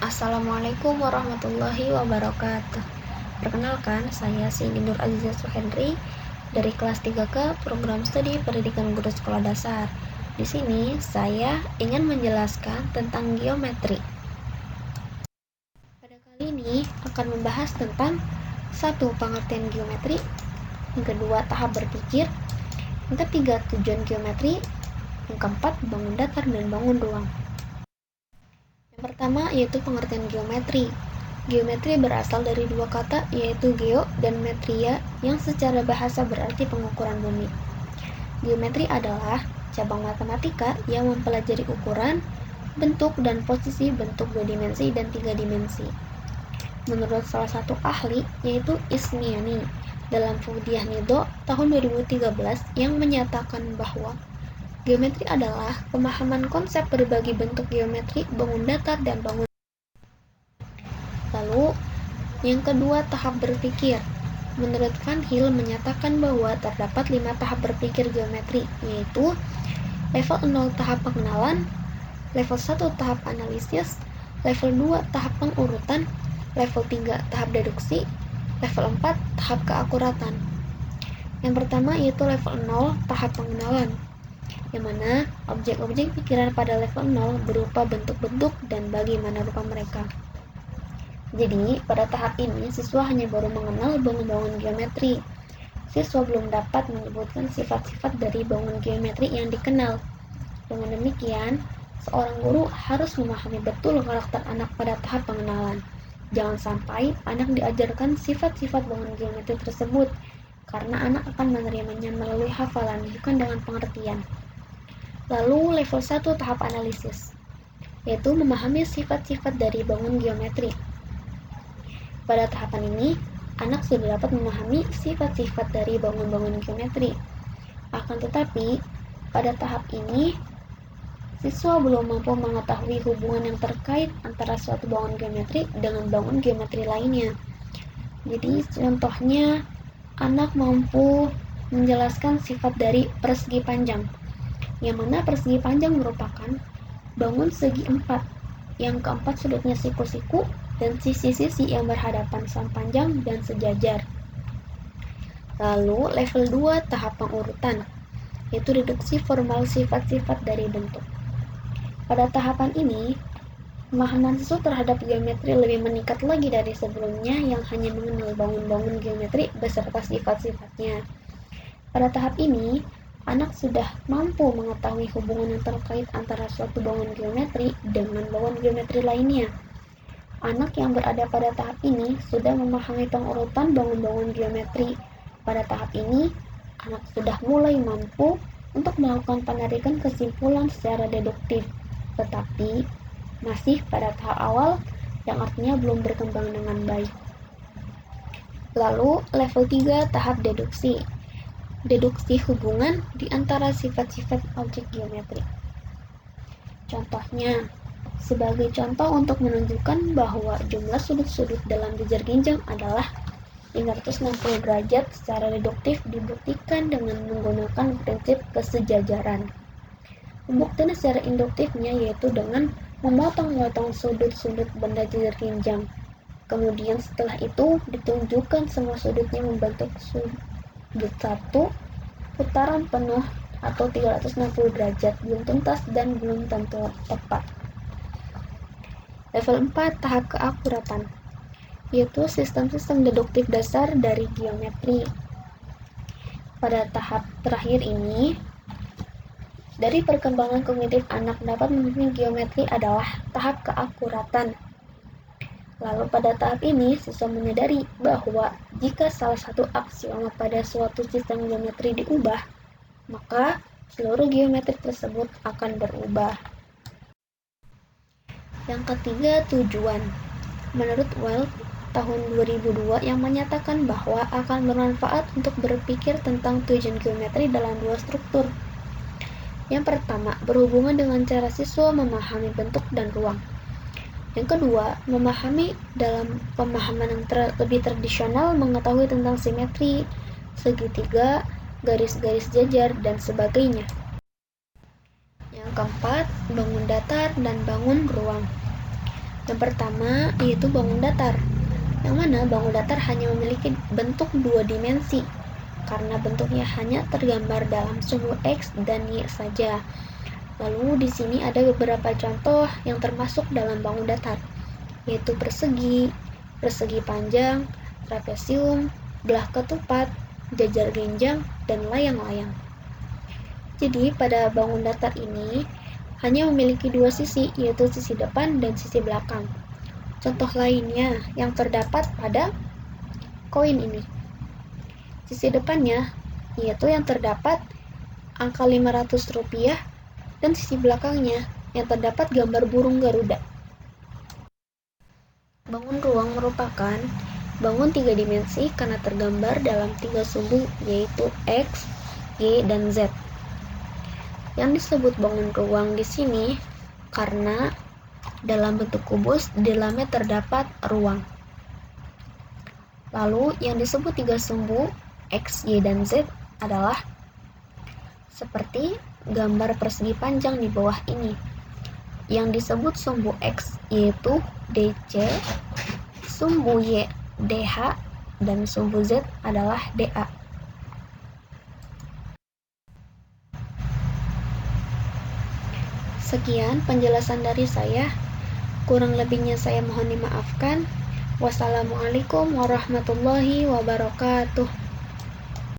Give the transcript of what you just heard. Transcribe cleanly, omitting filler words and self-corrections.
Assalamualaikum warahmatullahi wabarakatuh. Perkenalkan, saya Cindy Nur Azizah Suhendri dari kelas 3K Program Studi Pendidikan Guru Sekolah Dasar. Di sini saya ingin menjelaskan tentang geometri. Pada kali ini akan membahas tentang satu, pengertian geometri, yang kedua, tahap berpikir, yang ketiga, tujuan geometri, yang keempat, bangun datar dan bangun ruang. Yang pertama yaitu pengertian geometri. Geometri berasal dari dua kata, yaitu geo dan metria, yang secara bahasa berarti pengukuran bumi. Geometri adalah cabang matematika yang mempelajari ukuran, bentuk, dan posisi bentuk 2 dimensi dan 3 dimensi. Menurut salah satu ahli, yaitu Ismiani, dalam Fudiah Nido tahun 2013, yang menyatakan bahwa geometri adalah pemahaman konsep berbagai bentuk geometri, bangun datar, dan bangun. Lalu, yang kedua, tahap berpikir. Menurut Van Hill menyatakan bahwa terdapat 5 tahap berpikir geometri, yaitu level 0 tahap pengenalan, level 1 tahap analisis, level 2 tahap pengurutan, level 3 tahap deduksi, level 4 tahap keakuratan. Yang pertama yaitu level 0 tahap pengenalan, yang mana objek-objek pikiran pada level 0 berupa bentuk-bentuk dan bagaimana rupa mereka. Jadi, pada tahap ini, siswa hanya baru mengenal bangun-bangun geometri. Siswa belum dapat menyebutkan sifat-sifat dari bangun geometri yang dikenal. Dengan demikian, seorang guru harus memahami betul karakter anak pada tahap pengenalan. Jangan sampai anak diajarkan sifat-sifat bangun geometri tersebut, karena anak akan menerimanya melalui hafalan, bukan dengan pengertian. Lalu, level 1 tahap analisis, yaitu memahami sifat-sifat dari bangun geometri. Pada tahapan ini, anak sudah dapat memahami sifat-sifat dari bangun-bangun geometri. Akan tetapi, pada tahap ini, siswa belum mampu mengetahui hubungan yang terkait antara suatu bangun geometri dengan bangun geometri lainnya. Jadi, contohnya, anak mampu menjelaskan sifat dari persegi panjang, yang mana persegi panjang merupakan bangun segi 4, yang keempat sudutnya siku-siku, dan sisi-sisi yang berhadapan sama panjang dan sejajar. Lalu level 2 tahap pengurutan, yaitu reduksi formal sifat-sifat dari bentuk. Pada tahapan ini, pemahaman siswa terhadap geometri lebih meningkat lagi dari sebelumnya yang hanya mengenal bangun-bangun geometri beserta sifat-sifatnya. Pada tahap ini, anak sudah mampu mengetahui hubungan yang terkait antara suatu bangun geometri dengan bangun geometri lainnya. Anak yang berada pada tahap ini sudah memahami pengurutan bangun-bangun geometri. Pada tahap ini, anak sudah mulai mampu untuk melakukan penarikan kesimpulan secara deduktif, tetapi masih pada tahap awal yang artinya belum berkembang dengan baik. Lalu, level 3 tahap deduksi. Deduksi hubungan di antara sifat-sifat objek geometri. Contohnya, sebagai contoh untuk menunjukkan bahwa jumlah sudut-sudut dalam jejer ginjal adalah 560 derajat secara deduktif dibuktikan dengan menggunakan prinsip kesejajaran. Pembuktian secara induktifnya yaitu dengan memotong-motong sudut-sudut benda jejer ginjal. Kemudian setelah itu ditunjukkan semua sudutnya membentuk sudut satu putaran penuh atau 360 derajat, belum tuntas dan belum tentu tepat. Level 4 tahap keakuratan, yaitu sistem-sistem deduktif dasar dari geometri. Pada tahap terakhir ini, dari perkembangan kognitif anak dapat memahami geometri adalah tahap keakuratan. Lalu pada tahap ini, siswa menyadari bahwa jika salah satu aksioma pada suatu sistem geometri diubah, maka seluruh geometri tersebut akan berubah. Yang ketiga, tujuan. Menurut Wells tahun 2002 yang menyatakan bahwa akan bermanfaat untuk berpikir tentang tujuan geometri dalam dua struktur. Yang pertama, berhubungan dengan cara siswa memahami bentuk dan ruang. Yang kedua, memahami dalam pemahaman yang lebih tradisional mengetahui tentang simetri, segitiga, garis-garis jajar, dan sebagainya. Yang keempat, bangun datar dan bangun ruang. Yang pertama yaitu bangun datar, yang mana bangun datar hanya memiliki bentuk dua dimensi karena bentuknya hanya tergambar dalam sumbu X dan Y saja. Lalu di sini ada beberapa contoh yang termasuk dalam bangun datar, yaitu persegi, persegi panjang, trapesium, belah ketupat, jajar genjang, dan layang-layang. Jadi pada bangun datar ini hanya memiliki dua sisi, yaitu sisi depan dan sisi belakang. Contoh lainnya yang terdapat pada koin ini. Sisi depannya yaitu yang terdapat angka Rp500 dan sisi belakangnya yang terdapat gambar burung Garuda. Bangun ruang merupakan bangun tiga dimensi karena tergambar dalam tiga sumbu yaitu X, Y, dan Z. Yang disebut bangun ruang di sini karena dalam bentuk kubus di dalamnya terdapat ruang. Lalu yang disebut tiga sumbu X, Y, dan Z adalah seperti gambar persegi panjang di bawah ini. Yang disebut sumbu X yaitu DC, sumbu Y DH, dan sumbu Z adalah DA. Sekian penjelasan dari saya. Kurang lebihnya saya mohon dimaafkan. Wassalamualaikum warahmatullahi wabarakatuh.